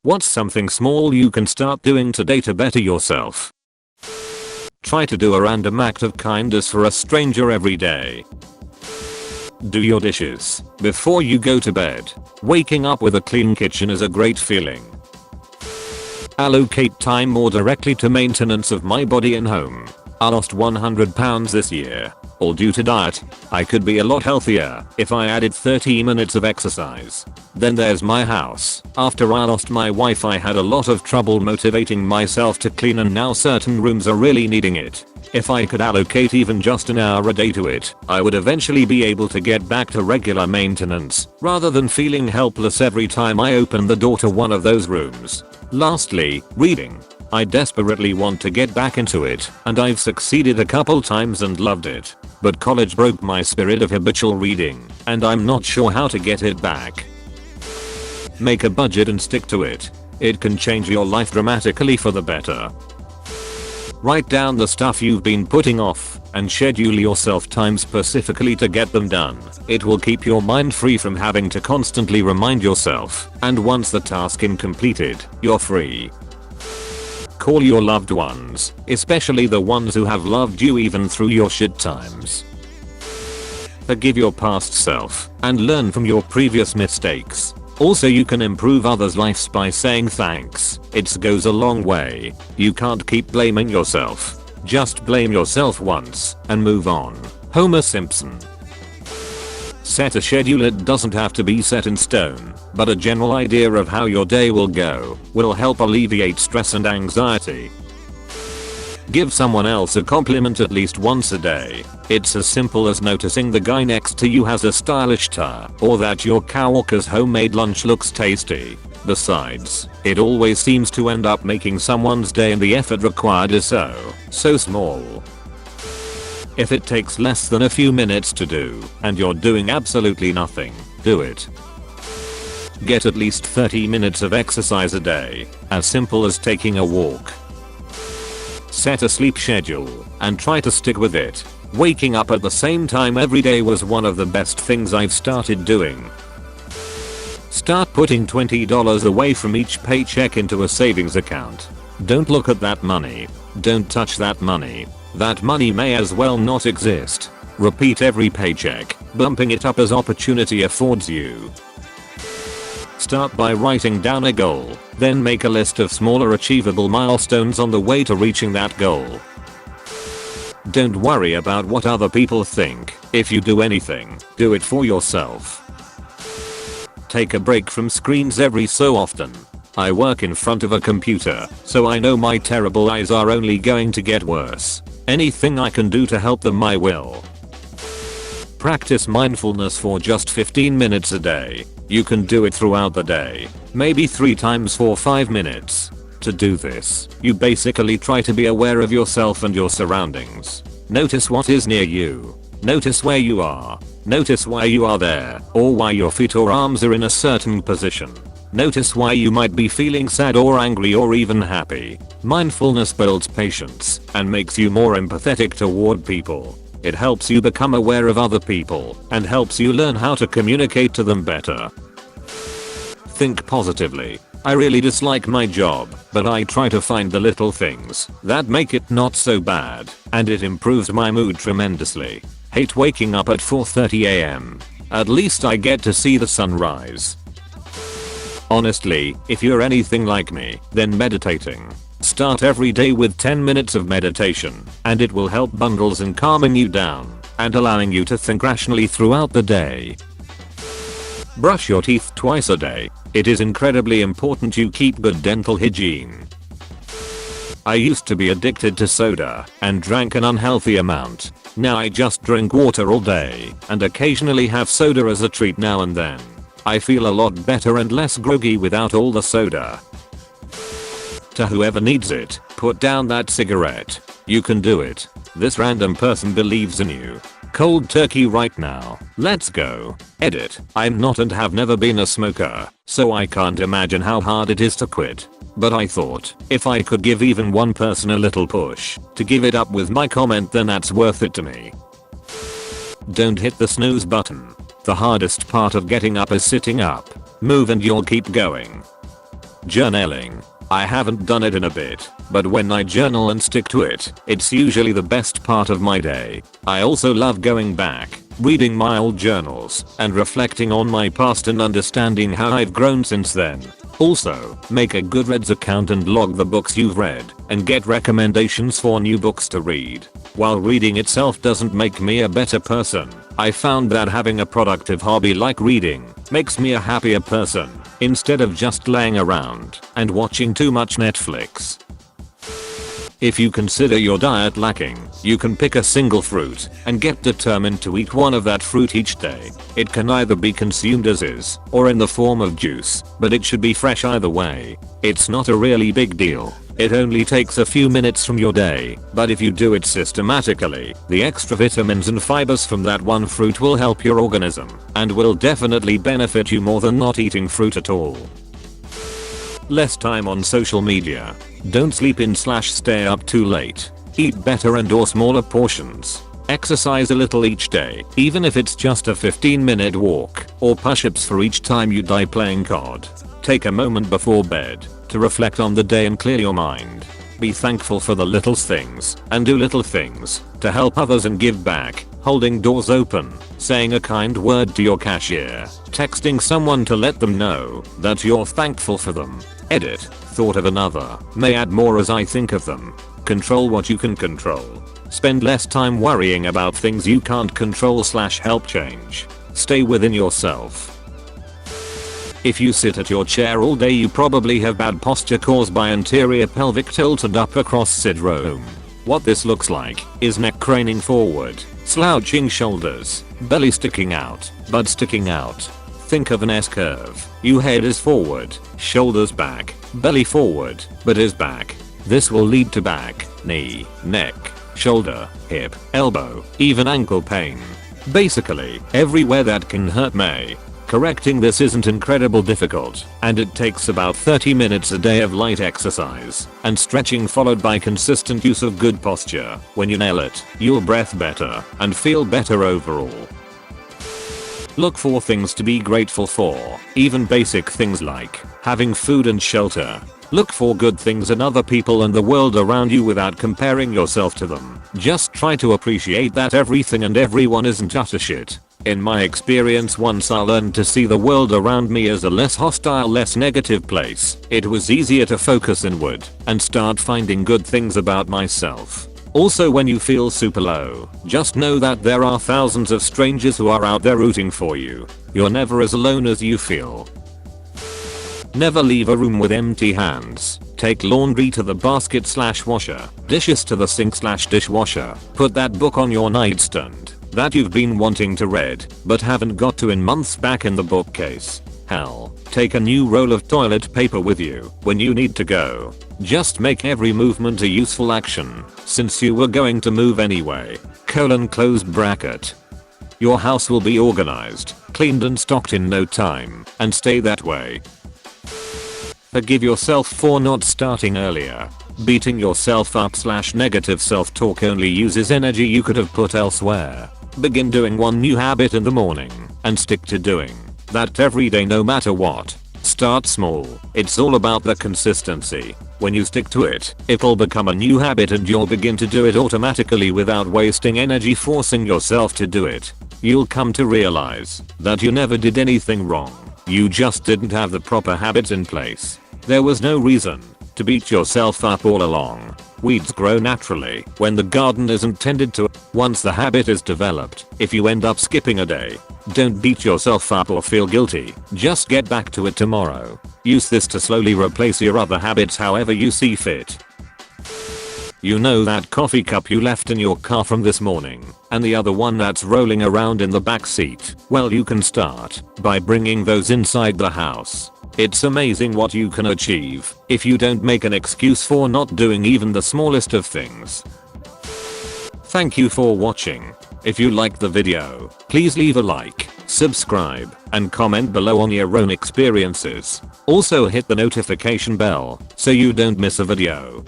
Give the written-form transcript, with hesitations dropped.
What's something small you can start doing today to better yourself? Try to do a random act of kindness for a stranger every day. Do your dishes before you go to bed. Waking up with a clean kitchen is a great feeling. Allocate time more directly to maintenance of my body and home. I lost 100 pounds this year, all due to diet. I could be a lot healthier if I added 30 minutes of exercise. Then there's my house. After I lost my wife, I had a lot of trouble motivating myself to clean, and now certain rooms are really needing it. If I could allocate even just an hour a day to it, I would eventually be able to get back to regular maintenance, rather than feeling helpless every time I open the door to one of those rooms. Lastly, reading. I desperately want to get back into it, and I've succeeded a couple times and loved it. But college broke my spirit of habitual reading, and I'm not sure how to get it back. Make a budget and stick to it. It can change your life dramatically for the better. Write down the stuff you've been putting off and schedule yourself time specifically to get them done. It will keep your mind free from having to constantly remind yourself, and once the task is completed, you're free. Call your loved ones, especially the ones who have loved you even through your shit times. Forgive your past self and learn from your previous mistakes. Also, you can improve others' lives by saying thanks. It goes a long way. You can't keep blaming yourself. Just blame yourself once and move on. Homer Simpson. Set a schedule. It doesn't have to be set in stone, but a general idea of how your day will go will help alleviate stress and anxiety. Give someone else a compliment at least once a day. It's as simple as noticing the guy next to you has a stylish tie, or that your coworker's homemade lunch looks tasty. Besides, it always seems to end up making someone's day, and the effort required is so small. If it takes less than a few minutes to do, and you're doing absolutely nothing, do it. Get at least 30 minutes of exercise a day, as simple as taking a walk. Set a sleep schedule and try to stick with it. Waking up at the same time every day was one of the best things I've started doing. Start putting $20 away from each paycheck into a savings account. Don't look at that money. Don't touch that money. That money may as well not exist. Repeat every paycheck, bumping it up as opportunity affords you. Start by writing down a goal, then make a list of smaller achievable milestones on the way to reaching that goal. Don't worry about what other people think. If you do anything, do it for yourself. Take a break from screens every so often. I work in front of a computer, so I know my terrible eyes are only going to get worse. Anything I can do to help them, I will. Practice mindfulness for just 15 minutes a day. You can do it throughout the day, maybe 3 times for 5 minutes. To do this, you basically try to be aware of yourself and your surroundings. Notice what is near you. Notice where you are. Notice why you are there, or why your feet or arms are in a certain position. Notice why you might be feeling sad or angry or even happy. Mindfulness builds patience and makes you more empathetic toward people. It helps you become aware of other people and helps you learn how to communicate to them better. Think positively. I really dislike my job, but I try to find the little things that make it not so bad, and it improves my mood tremendously. Hate waking up at 4:30 AM. At least I get to see the sunrise. Honestly, if you're anything like me, then meditating. Start every day with 10 minutes of meditation, and it will help bundles in calming you down and allowing you to think rationally throughout the day. Brush your teeth twice a day. It is incredibly important you keep good dental hygiene. I used to be addicted to soda and drank an unhealthy amount. Now I just drink water all day and occasionally have soda as a treat now and then. I feel a lot better and less groggy without all the soda. To whoever needs it, put down that cigarette. You can do it. This random person believes in you. Cold turkey right now. Let's go. Edit. I'm not and have never been a smoker, so I can't imagine how hard it is to quit. But I thought, if I could give even one person a little push to give it up with my comment, then that's worth it to me. Don't hit the snooze button. The hardest part of getting up is sitting up. Move and you'll keep going. Journaling. I haven't done it in a bit, but when I journal and stick to it, it's usually the best part of my day. I also love going back, reading my old journals, and reflecting on my past and understanding how I've grown since then. Also, make a Goodreads account and log the books you've read, and get recommendations for new books to read. While reading itself doesn't make me a better person, I found that having a productive hobby like reading makes me a happier person, instead of just laying around and watching too much Netflix. If you consider your diet lacking, you can pick a single fruit and get determined to eat one of that fruit each day. It can either be consumed as is or in the form of juice, but it should be fresh either way. It's not a really big deal. It only takes a few minutes from your day, but if you do it systematically, the extra vitamins and fibers from that one fruit will help your organism and will definitely benefit you more than not eating fruit at all. Less time on social media. Don't sleep in/stay up too late. Eat better and or smaller portions. Exercise a little each day, even if it's just a 15-minute walk or push-ups for each time you die playing COD. Take a moment before bed to reflect on the day and clear your mind. Be thankful for the little things and do little things to help others and give back. Holding doors open, saying a kind word to your cashier, texting someone to let them know that you're thankful for them. Edit, thought of another, may add more as I think of them. Control what you can control. Spend less time worrying about things you can't control/help change. Stay within yourself. If you sit at your chair all day, you probably have bad posture caused by anterior pelvic tilted up across syndrome. What this looks like is neck craning forward, slouching shoulders, belly sticking out, butt sticking out. Think of an S-curve. Your head is forward, shoulders back, belly forward, but is back. This will lead to back, knee, neck, shoulder, hip, elbow, even ankle pain. Basically, everywhere that can hurt me. Correcting this isn't incredibly difficult, and it takes about 30 minutes a day of light exercise and stretching followed by consistent use of good posture. When you nail it, you'll breathe better and feel better overall. Look for things to be grateful for, even basic things like having food and shelter. Look for good things in other people and the world around you without comparing yourself to them. Just try to appreciate that everything and everyone isn't utter shit. In my experience, once I learned to see the world around me as a less hostile, less negative place, it was easier to focus inward and start finding good things about myself. Also, when you feel super low, just know that there are thousands of strangers who are out there rooting for you. You're never as alone as you feel. Never leave a room with empty hands. Take laundry to the basket/washer, dishes to the sink/dishwasher. Put that book on your nightstand that you've been wanting to read but haven't got to in months back in the bookcase. Hell, take a new roll of toilet paper with you when you need to go. Just make every movement a useful action, since you were going to move anyway. Close bracket. Your house will be organized, cleaned and stocked in no time, and stay that way. Forgive yourself for not starting earlier. Beating yourself up/negative self-talk only uses energy you could have put elsewhere. Begin doing one new habit in the morning and stick to doing that every day no matter what. Start small. It's all about the consistency. When you stick to it, it'll become a new habit and you'll begin to do it automatically without wasting energy forcing yourself to do it. You'll come to realize that you never did anything wrong. You just didn't have the proper habits in place. There was no reason to beat yourself up all along. Weeds grow naturally when the garden isn't tended to. Once the habit is developed, if you end up skipping a day, don't beat yourself up or feel guilty. Just get back to it tomorrow. Use this to slowly replace your other habits however you see fit. You know that coffee cup you left in your car from this morning, and the other one that's rolling around in the back seat? Well, you can start by bringing those inside the house. It's amazing what you can achieve if you don't make an excuse for not doing even the smallest of things. Thank you for watching. If you liked the video, please leave a like, subscribe, and comment below on your own experiences. Also hit the notification bell so you don't miss a video.